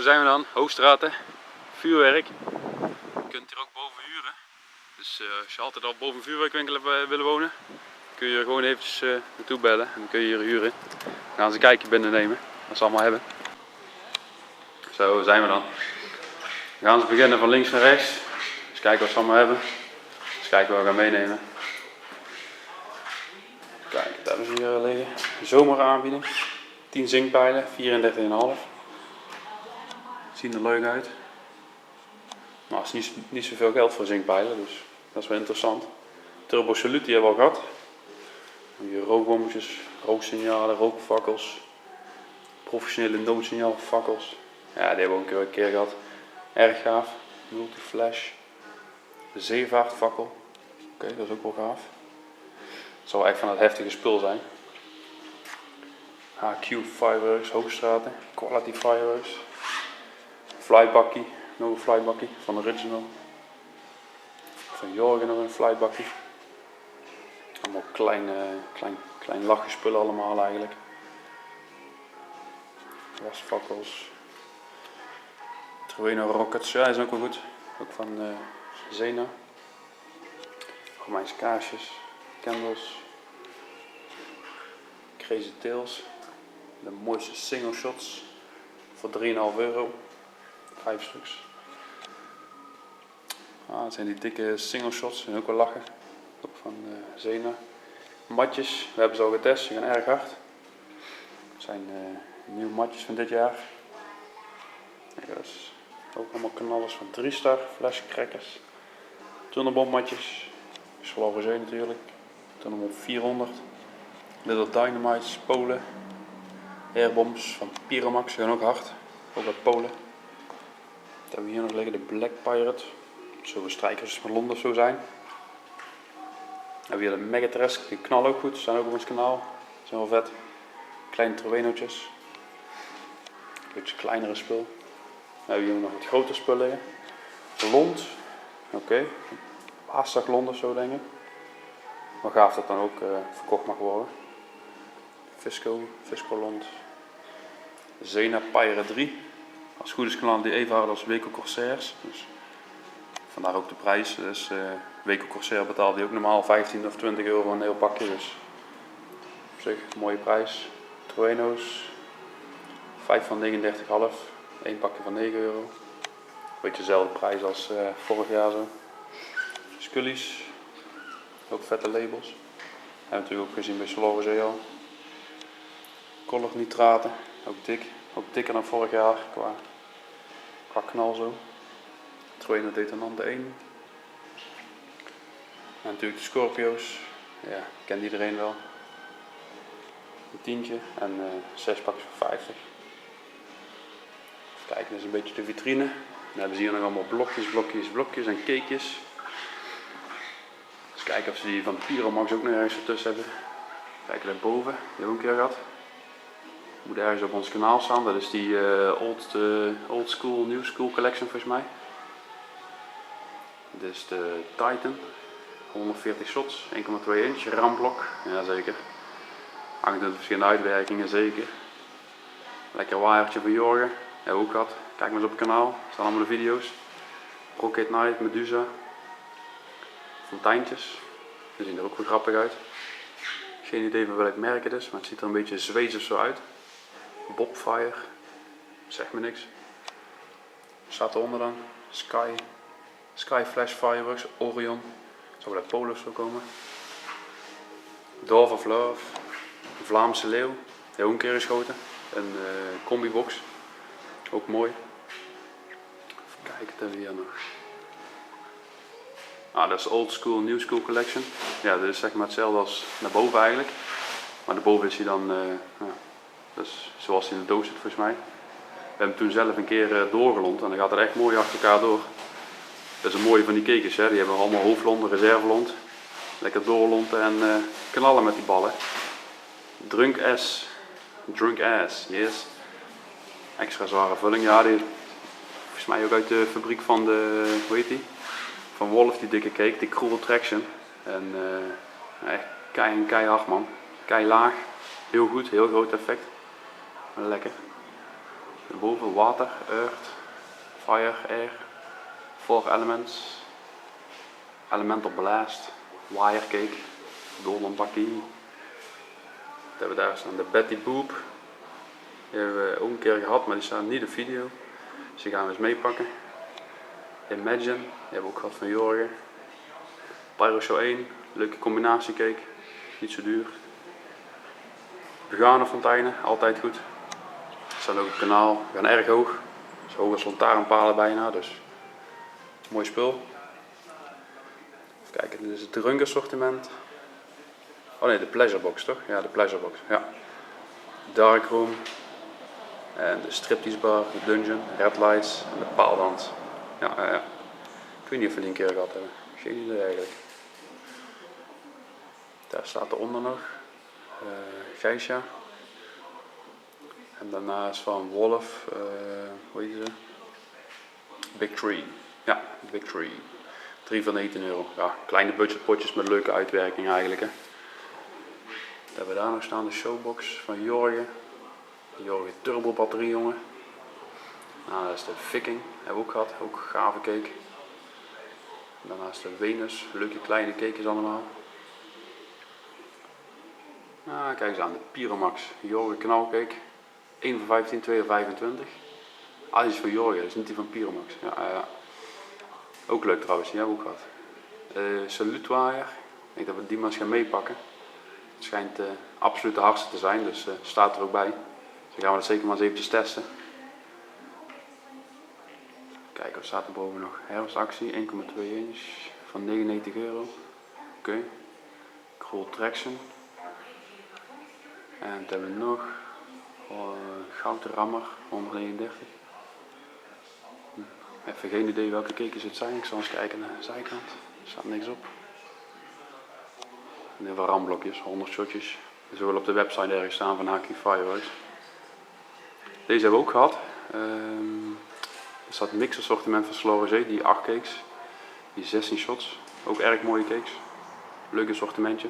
Zo zijn we dan, Hoogstraten, vuurwerk. Je kunt hier ook boven huren. Dus als je altijd al boven een vuurwerkwinkel hebt willen wonen, kun je hier gewoon eventjes naartoe bellen en dan kun je hier huren. Dan gaan ze een kijkje binnennemen, wat ze allemaal hebben. Zo zijn we dan. We gaan ze beginnen van links naar rechts. Eens kijken wat ze allemaal hebben. Eens kijken wat we gaan meenemen. Kijk, daar hebben ze hier liggen. Zomeraanbieding. 10 zinkpijlen, 34,5. Zien er leuk uit. Maar het is niet zoveel geld voor zinkpijlen, dus dat is wel interessant. Turbo Salute die hebben we al gehad. Hier rookbommetjes, rooksignalen, rookfakkels. Professionele noodsignaalfakkels. Ja, die hebben we ook een keer gehad. Erg gaaf. Multiflash. De zeevaartfakkel. Oké, dat is ook wel gaaf. Het zal echt van het heftige spul zijn. HQ Fireworks, Hoogstraten. Quality Fireworks. Flybakkie. Nog een flybakkie van Original. Van Jorgen nog een flybakkie. Allemaal klein lachgespullen allemaal eigenlijk. Wasfakkels. Trueno Rockets, ja, is ook wel goed. Ook van Zena. Romeinse kaarsjes. Candles. Crazy Tails. De mooiste single shots. Voor 3,5 euro. 5 stuks. Dat zijn die dikke single shots, zijn ook wel lachen. Ook van Zena. Matjes, we hebben ze al getest, die gaan erg hard. Dat zijn nieuwe matjes van dit jaar. Ja, dat is ook allemaal knallers van 3-star, flashcrackers. Tunnelbommatjes, Slaughter Zee natuurlijk. Tunnelbom 400. Little Dynamites, Polen. Airbombs van Pyromax, die gaan ook hard. Ook uit Polen. Dan hebben we hier nog liggen de Black Pirate. Zullen strijkers van Londen of zo zijn. Dan hebben we hier de Megatresk, die knallen ook goed, staan ook op ons kanaal. Zijn wel vet. Kleine Truenootjes. Een beetje kleinere spul. Dan hebben we hier nog wat grotere spul liggen. Lond. Oké. Haastdag Londen of zo denk ik. Maar gaaf dat dan ook verkocht mag worden. Fisco Lond. Zena Pirate 3. Als het goed is knallen die even hard als Weco Corsairs. Dus vandaar ook de prijs. Dus Weco Corsair betaalde die ook normaal 15 of 20 euro voor een heel pakje. Dus op zich een mooie prijs. Trueno's. 5 van 39,5. 1 pakje van 9 euro. Beetje dezelfde prijs als vorig jaar zo. Scullies. Ook vette labels. Hebben we natuurlijk ook gezien bij Slaughter Zee al. Color nitraten. Ook dik. Ook dikker dan vorig jaar qua knal zo. Trueno Detonante 1. En natuurlijk de Scorpio's. Ja, kent iedereen wel. Een tientje en 6 pakjes voor 50. Even kijken, dit is een beetje de vitrine. Dan hebben ze hier nog allemaal blokjes en cakejes. Eens kijken of ze die van Pyromax ook nog ergens ertussen hebben. Kijken daarboven, die hebben we ook een keer gehad. Moet ergens op ons kanaal staan, dat is die old school, new school collection volgens mij. Dit is de Titan, 140 shots, 1,2 inch, ramblok, jazeker. 28 verschillende uitwerkingen, zeker. Lekker waaiertje van Jorgen, hebben we ook gehad. Kijk maar eens op het kanaal, er staan allemaal de video's. Rocket Knight, Medusa. Fonteintjes, die zien er ook wel grappig uit. Geen idee van welk merk het is, maar het ziet er een beetje Zweeds of zo uit. Bobfire, zeg me niks. Staat eronder dan, Sky Flash Fireworks, Orion. Zou wel uit Polen zo komen. Dwarf of Love, Vlaamse leeuw, die hebben ook een keer geschoten. Een combibox, ook mooi. Even kijken, wat hebben we hier nog. Dat is Old School, New School Collection. Ja, dat is zeg maar hetzelfde als naar boven eigenlijk. Maar daarboven is hij dan, dat is zoals hij in de doos zit volgens mij. We hebben hem toen zelf een keer doorgelond en dan gaat het echt mooi achter elkaar door. Dat is een mooie van die kekers, hè. Die hebben allemaal hoofdlond, reservelond. Lekker doorlonden en knallen met die ballen. Drunk ass, yes. Extra zware vulling, ja, die volgens mij ook uit de fabriek van de, hoe heet die? Van Wolf, die dikke cake, die Cruel Traction. En echt keihard man. Kei laag. Heel goed, heel groot effect. Maar lekker. Boven water, earth, fire, air, 4 elements, elemental blast, wire cake, golden bakkie. Dat hebben we daar staan, de Betty Boop. Die hebben we ook een keer gehad, maar die staat niet op video. Dus die gaan we eens meepakken. Imagine, die hebben we ook gehad van Jorgen. Pyro Show 1, leuke combinatiecake, niet zo duur. Vegane fonteinen, altijd goed. Ze staan ook op het kanaal, we gaan erg hoog. Zo hoog als lantaarnpalen bijna, dus mooi spul. Even kijken, dit is het drunk assortiment. Oh nee, de Pleasure Box toch? Ja, de Pleasure Box. Ja. Darkroom. En de striptease bar, de dungeon, red lights en de paaldans. Ja. Ik weet niet of we die een keer gehad hebben. Geen idee eigenlijk. Daar staat eronder nog Geisha. En daarnaast van Wolf, hoe heet ze? Big Tree. Ja, Big Tree. 3 voor 19 euro. Ja, kleine budgetpotjes met leuke uitwerking eigenlijk. Hè. Dan hebben we daar nog staan de showbox van Jorgen. De Jorgen Turbo batterie jongen. Nou, dat is de Viking. Hebben we ook gehad. Ook een gave cake. Daarnaast de Venus. Leuke kleine cakejes allemaal. Nou, kijk eens aan. De Pyromax. Jorgen knalcake. 1 voor 15, 2 voor 25. Ah, die is voor Jorgen. Dat is niet die van Pyromax. Ja. Ook leuk trouwens. Die hebben we ook gehad. Salute wire. Ik denk dat we die maar eens gaan meepakken. Het schijnt absoluut de hardste te zijn. Dus staat er ook bij. Dus dan gaan we dat zeker maar eens eventjes testen. Kijken, wat staat er boven nog? Herfstactie 1,2 inch van 99 euro. Oké. Cool traction. En wat hebben we nog? Gouden rammer 139. Even geen idee welke cakejes het zijn. Ik zal eens kijken naar de zijkant. Er staat niks op. En heel veel ramblokjes, 100 shotjes. Die zullen op de website ergens staan van HQ Fireworks. Deze hebben we ook gehad. Er staat een mix assortiment van Slorezee, die 8 cakes, die 16 shots. Ook erg mooie cakes. Leuk assortimentje.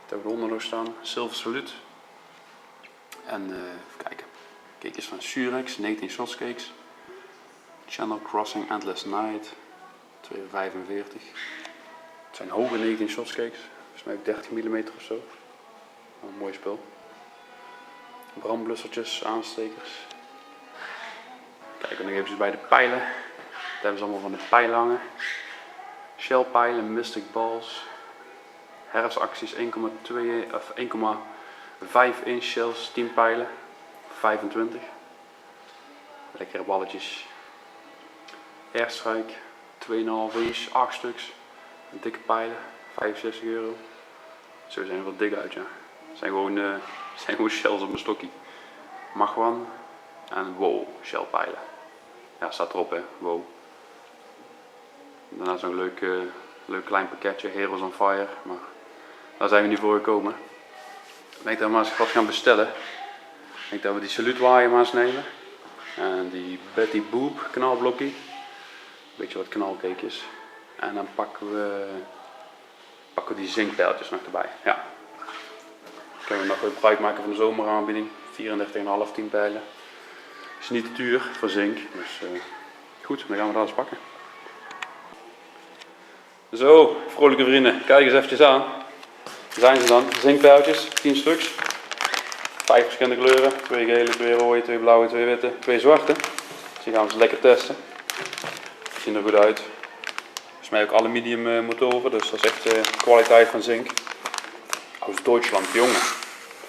Dat hebben we eronder nog staan. Silver Salute. En even kijken. Cakejes van Surex, 19 shots cakes. Channel Crossing Endless Night, 2,45. Het zijn hoge 19 shots cakes. Volgens mij ook 30 mm of zo. Een mooi spul. Brandblussertjes, aanstekers. Kijken we nog even bij de pijlen. Dat hebben ze allemaal van de pijlen hangen. Shell pijlen, Mystic Balls. Herfstacties 1,5 inch shells, 10 pijlen. 25. Lekkere balletjes. Airstrike 2,5 inch, 8 stuks. Dikke pijlen, 65 euro. Zo zijn er wat dik uit, ja. Het zijn gewoon shells op een stokje. Magwan en wow, shellpijlen. Ja, staat erop hè, wow. Daarna zo'n leuk klein pakketje, Heroes on Fire, maar daar zijn we niet voor gekomen. Ik denk dat we maar eens wat gaan bestellen. Ik denk dat we die Salute wire maar eens nemen. En die Betty Boop knalblokkie. Beetje wat knalcakejes. En dan pakken we die zinkpijltjes nog erbij. Ja. Dan kunnen we nog gebruik maken van de zomeraanbieding. 34,5 10 pijlen. Is niet te duur voor zink. Dus goed, dan gaan we dat eens pakken. Zo, vrolijke vrienden. Kijk eens eventjes aan. Daar zijn ze dan. Zinkpijltjes, 10 stuks. 5 verschillende kleuren. 2 gele, 2 rode, 2 blauwe, 2 witte, 2 zwarte. Dus die gaan we eens lekker testen. Die zien er goed uit. Volgens mij ook aluminium motoren, dus dat is echt kwaliteit van zink. Uit Duitsland, jongen.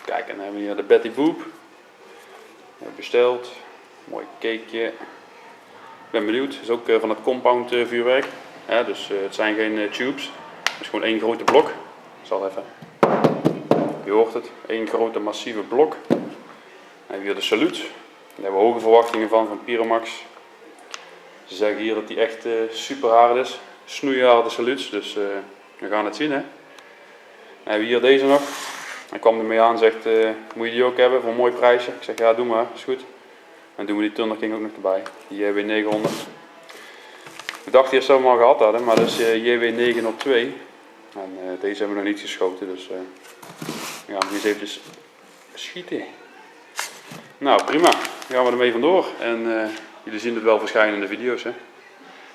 Kijk, en dan hebben we hier de Betty Boop. Besteld. Mooi cakeje. Ik ben benieuwd. Het is ook van het compound vuurwerk. Ja, dus het zijn geen tubes. Het is gewoon één grote blok. Ik zal even. Je hoort het. Één grote massieve blok. Dan hebben we hier de Salute. Daar hebben we hoge verwachtingen van Pyromax. Ze zeggen hier dat die echt super hard is. Snoeiharde Salutes. Dus we gaan het zien hè. Dan hebben we hier deze nog. Hij kwam ermee aan en zegt, moet je die ook hebben voor een mooi prijsje? Ik zeg, ja doe maar, is goed. En doen we die Thunder King ook nog erbij, die JW900. Ik dacht eerst dat we hem al gehad hadden, maar dat is JW902. En deze hebben we nog niet geschoten, dus we gaan hem eens eventjes schieten. Nou, prima. gaan we ermee vandoor. En jullie zien het wel verschijnen in de video's. Hè.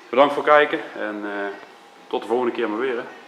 Bedankt voor het kijken en tot de volgende keer maar weer. Hè.